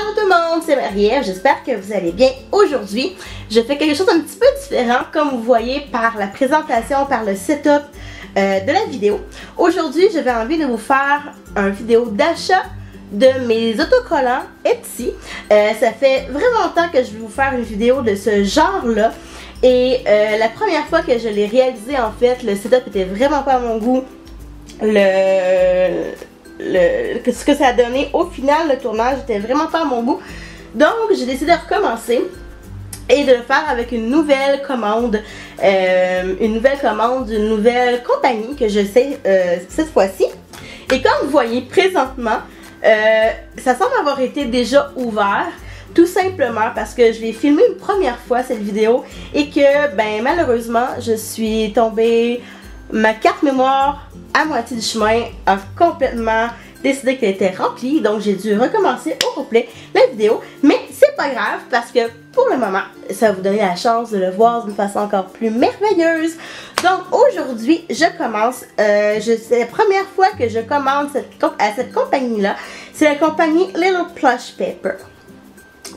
Allô tout le monde, c'est Marie-Ève, j'espère que vous allez bien. Aujourd'hui, je fais quelque chose d'un petit peu différent, comme vous voyez par la présentation, par le setup de la vidéo. Aujourd'hui, j'avais envie de vous faire une vidéo d'achat de mes autocollants Etsy. Ça fait vraiment longtemps que je vais vous faire une vidéo de ce genre-là. Et la première fois que je l'ai réalisé, en fait, le setup était vraiment pas à mon goût. Ce que ça a donné au final, le tournage était vraiment pas à mon goût. Donc j'ai décidé de recommencer et de le faire avec une nouvelle commande, d'une nouvelle compagnie que je sais cette fois-ci. Et comme vous voyez présentement, ça semble avoir été déjà ouvert. Tout simplement parce que je l'ai filmé une première fois cette vidéo et que ben malheureusement je suis tombée, ma carte mémoire à moitié du chemin a complètement décidé qu'elle était remplie, donc j'ai dû recommencer au complet la vidéo, mais c'est pas grave parce que pour le moment ça va vous donner la chance de le voir d'une façon encore plus merveilleuse. Donc aujourd'hui je commence, c'est la première fois que je commande à cette compagnie là, c'est la compagnie Little Plush Paper,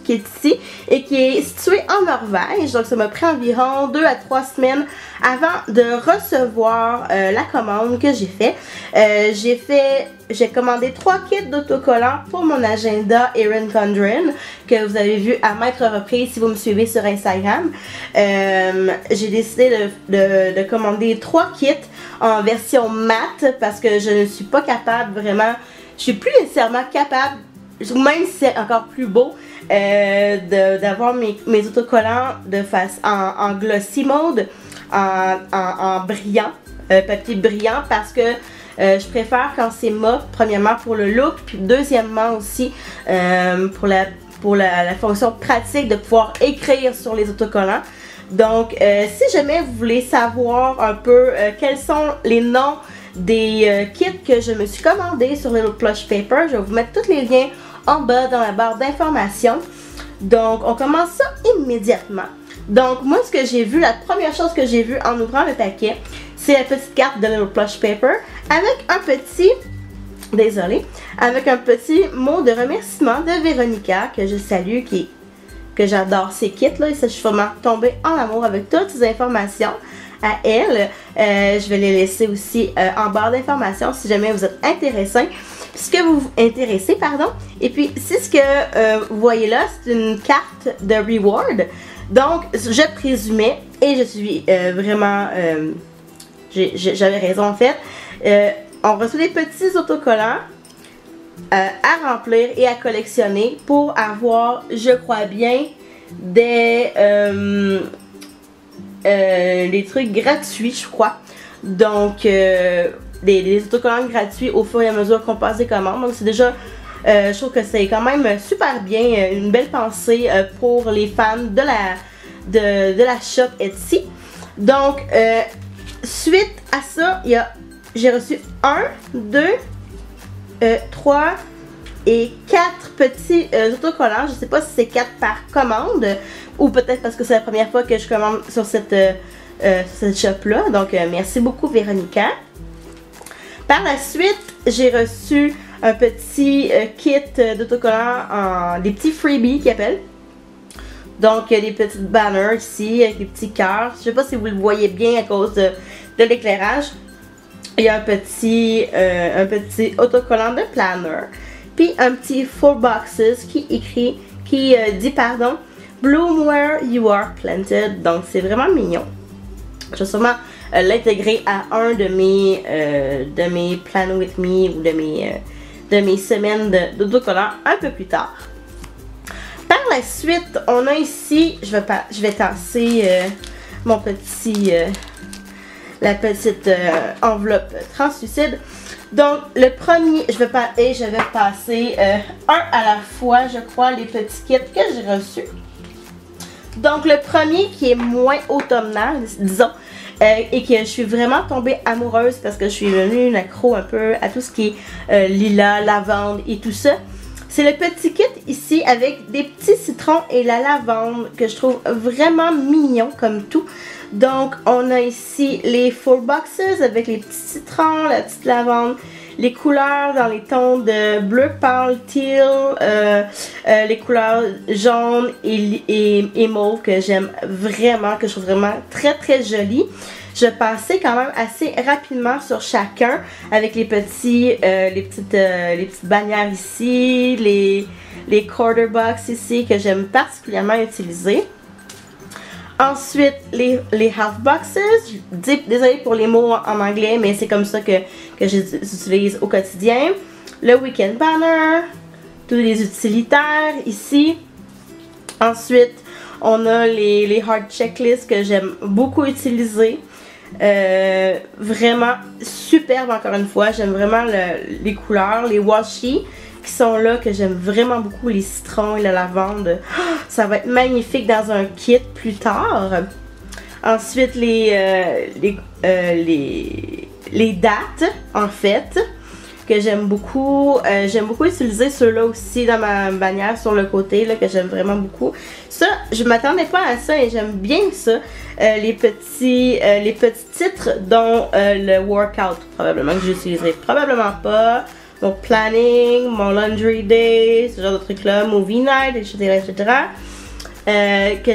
qui est ici et qui est située en Norvège. Donc ça m'a pris environ 2 à 3 semaines avant de recevoir la commande que j'ai fait. J'ai commandé 3 kits d'autocollants pour mon agenda Erin Condren, que vous avez vu à maintes reprises si vous me suivez sur Instagram. J'ai décidé de commander 3 kits en version mat parce que je ne suis pas capable vraiment, je suis plus nécessairement capable, même si c'est encore plus beau, d'avoir mes autocollants en glossy mode, en brillant, papier brillant, parce que je préfère quand c'est mat, premièrement pour le look, puis deuxièmement aussi pour la fonction pratique de pouvoir écrire sur les autocollants. Donc si jamais vous voulez savoir un peu quels sont les noms des kits que je me suis commandé sur Little Plush Paper, je vais vous mettre tous les liens en bas dans la barre d'informations. Donc on commence ça immédiatement. Donc moi ce que j'ai vu, la première chose que j'ai vu en ouvrant le paquet, c'est la petite carte de Little Plush Paper avec un petit, avec un petit mot de remerciement de Véronica que je salue, que j'adore ces kits là, et ça, je suis vraiment tombée en amour avec toutes ces informations à elle. Je vais les laisser aussi en barre d'informations si jamais vous êtes intéressé. Et puis c'est ce que vous voyez là, c'est une carte de reward. Donc je présumais, et je suis vraiment, j'avais raison en fait, on reçoit des petits autocollants à remplir et à collectionner pour avoir, je crois bien, des trucs gratuits, je crois. Donc des autocollants gratuits au fur et à mesure qu'on passe des commandes. Donc c'est déjà, je trouve que c'est quand même super bien, une belle pensée pour les fans de la shop Etsy. Donc suite à ça, j'ai reçu 1, 2, 3 et 4 petits autocollants. Je sais pas si c'est 4 par commande ou peut-être parce que c'est la première fois que je commande sur cette shop là. Donc merci beaucoup Véronica. Par la suite, j'ai reçu un petit kit d'autocollants, des petits freebies qu'ils appellent. Donc, il y a des petites banners ici avec des petits cœurs. Je ne sais pas si vous le voyez bien à cause de l'éclairage. Il y a un petit autocollant de planner. Puis un petit 4 boxes qui dit Bloom where you are planted. Donc, c'est vraiment mignon. Je vais sûrement l'intégrer à un de mes Plan With Me ou de mes semaines d'autocollants un peu plus tard. Par la suite, on a ici, je vais tasser la petite enveloppe translucide. Donc le premier, je vais passer un à la fois, je crois, les petits kits que j'ai reçus. Donc le premier qui est moins automnal, disons, et que je suis vraiment tombée amoureuse parce que je suis devenue une accro un peu à tout ce qui est lilas, lavande et tout ça. C'est le petit kit ici avec des petits citrons et la lavande que je trouve vraiment mignon comme tout. Donc on a ici les 4 boxes avec les petits citrons, la petite lavande les couleurs dans les tons de bleu pâle, teal, les couleurs jaunes et mauve que j'aime vraiment, que je trouve vraiment très très jolies. Je passais quand même assez rapidement sur chacun avec les petites bannières ici, les quarter box ici que j'aime particulièrement utiliser. Ensuite, les half boxes. Désolée pour les mots en anglais, mais c'est comme ça que j'utilise au quotidien. Le weekend banner, tous les utilitaires ici. Ensuite, on a les hard checklists que j'aime beaucoup utiliser. Vraiment superbe encore une fois. J'aime vraiment les couleurs, les washi qui sont là, que j'aime vraiment beaucoup, les citrons et la lavande. Oh, ça va être magnifique dans un kit plus tard. Ensuite, les dates, en fait, que j'aime beaucoup. J'aime beaucoup utiliser ceux-là aussi dans ma bannière sur le côté, là, que j'aime vraiment beaucoup. Ça, je m'attendais pas à ça et j'aime bien ça. Les petits titres, dont le workout, probablement que j'utiliserai probablement pas. Mon planning, mon laundry day, ce genre de trucs là, movie night, etc. Que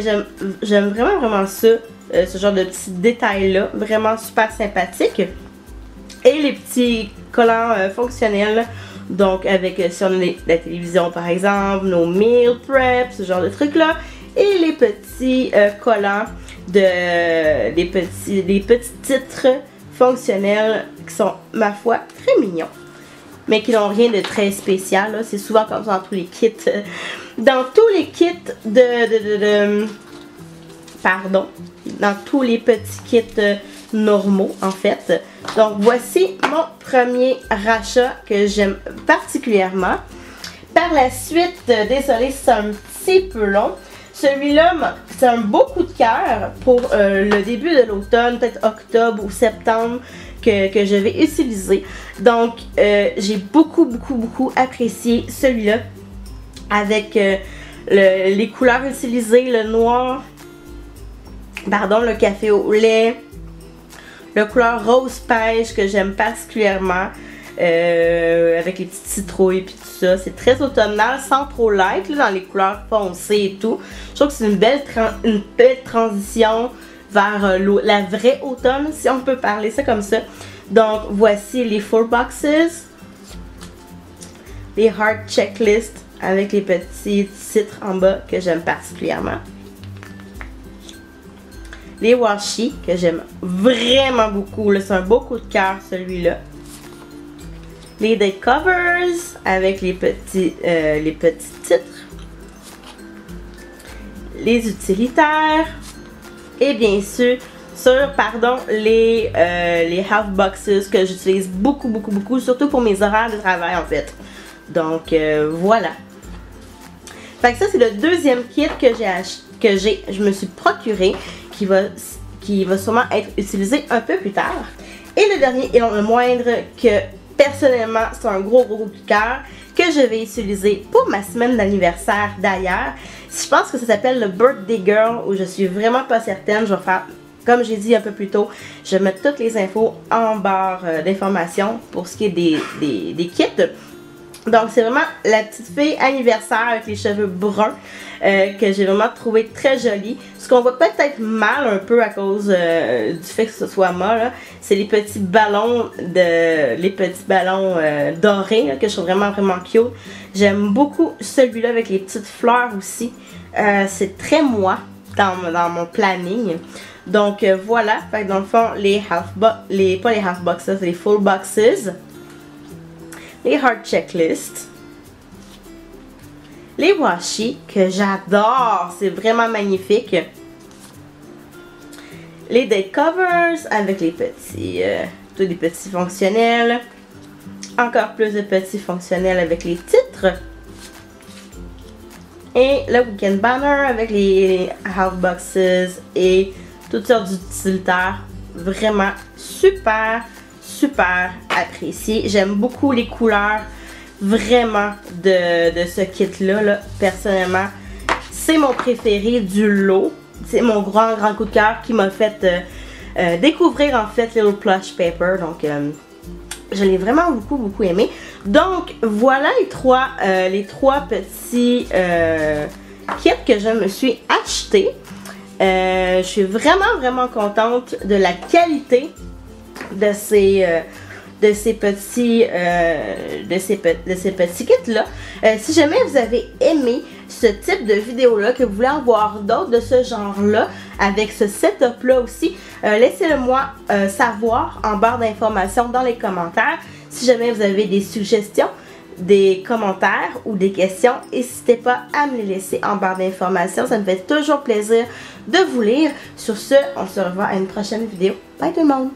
j'aime vraiment ça, ce genre de petits détails là, vraiment super sympathique. Et les petits collants fonctionnels, donc avec si on a la télévision par exemple, nos meal prep, ce genre de trucs là. Et les petits collants des petits titres fonctionnels qui sont, ma foi, très mignons, mais qui n'ont rien de très spécial. C'est souvent comme ça dans tous les kits. Dans tous les kits pardon. Dans tous les petits kits normaux, en fait. Donc, voici mon premier rachat que j'aime particulièrement. Par la suite, désolé, c'est un petit peu long. Celui-là, c'est un beau coup de cœur pour le début de l'automne, peut-être octobre ou septembre, que je vais utiliser. Donc, j'ai beaucoup apprécié celui-là avec les couleurs utilisées, le noir, pardon, le café au lait, le couleur rose pêche que j'aime particulièrement, avec les petites citrouilles et tout ça. C'est très automnal, sans trop light, là, dans les couleurs foncées et tout. Je trouve que c'est une belle transition vers la vraie automne, si on peut parler ça comme ça. Donc, voici les full boxes, les hard checklists avec les petits titres en bas que j'aime particulièrement. Les washi que j'aime vraiment beaucoup, c'est un beau coup de cœur celui-là. Les date covers avec les petits titres. Les utilitaires. Et bien sûr, les half boxes que j'utilise beaucoup, surtout pour mes horaires de travail en fait. Donc voilà. Fait que ça c'est le deuxième kit que je me suis procuré, qui va sûrement être utilisé un peu plus tard. Et le dernier et non le moindre, que personnellement c'est un gros coup de cœur, que je vais utiliser pour ma semaine d'anniversaire d'ailleurs. Je pense que ça s'appelle le Birthday Girl, où je suis vraiment pas certaine. Je vais faire, comme j'ai dit un peu plus tôt, je vais mettre toutes les infos en barre d'informations pour ce qui est des kits. Donc c'est vraiment la petite fille anniversaire avec les cheveux bruns que j'ai vraiment trouvé très jolie. Ce qu'on voit peut-être mal un peu à cause du fait que ce soit moi, c'est les petits ballons dorés là, que je trouve vraiment cute. J'aime beaucoup celui-là avec les petites fleurs aussi. C'est très moi dans mon planning. Donc voilà, fait que dans le fond pas les half boxes, c'est les full boxes. Les hard checklists, les washi que j'adore, c'est vraiment magnifique, les date covers avec les petits, tous les petits fonctionnels, encore plus de petits fonctionnels avec les titres, et le weekend banner avec les half boxes et toutes sortes d'utilitaires. Vraiment super apprécié. J'aime beaucoup les couleurs vraiment de ce kit là. Personnellement, c'est mon préféré du lot. C'est mon grand coup de cœur qui m'a fait découvrir en fait Little Plush Paper. Donc Je l'ai vraiment beaucoup aimé. Donc voilà les trois petits kits que je me suis achetés. Je suis vraiment contente de la qualité de ces petits kits là. Si jamais vous avez aimé ce type de vidéo là, que vous voulez en voir d'autres de ce genre là, avec ce setup là aussi, laissez-le moi savoir en barre d'informations dans les commentaires. Si jamais vous avez des suggestions, des commentaires ou des questions, n'hésitez pas à me les laisser en barre d'informations. Ça me fait toujours plaisir de vous lire. Sur ce, on se revoit à une prochaine vidéo. Bye tout le monde!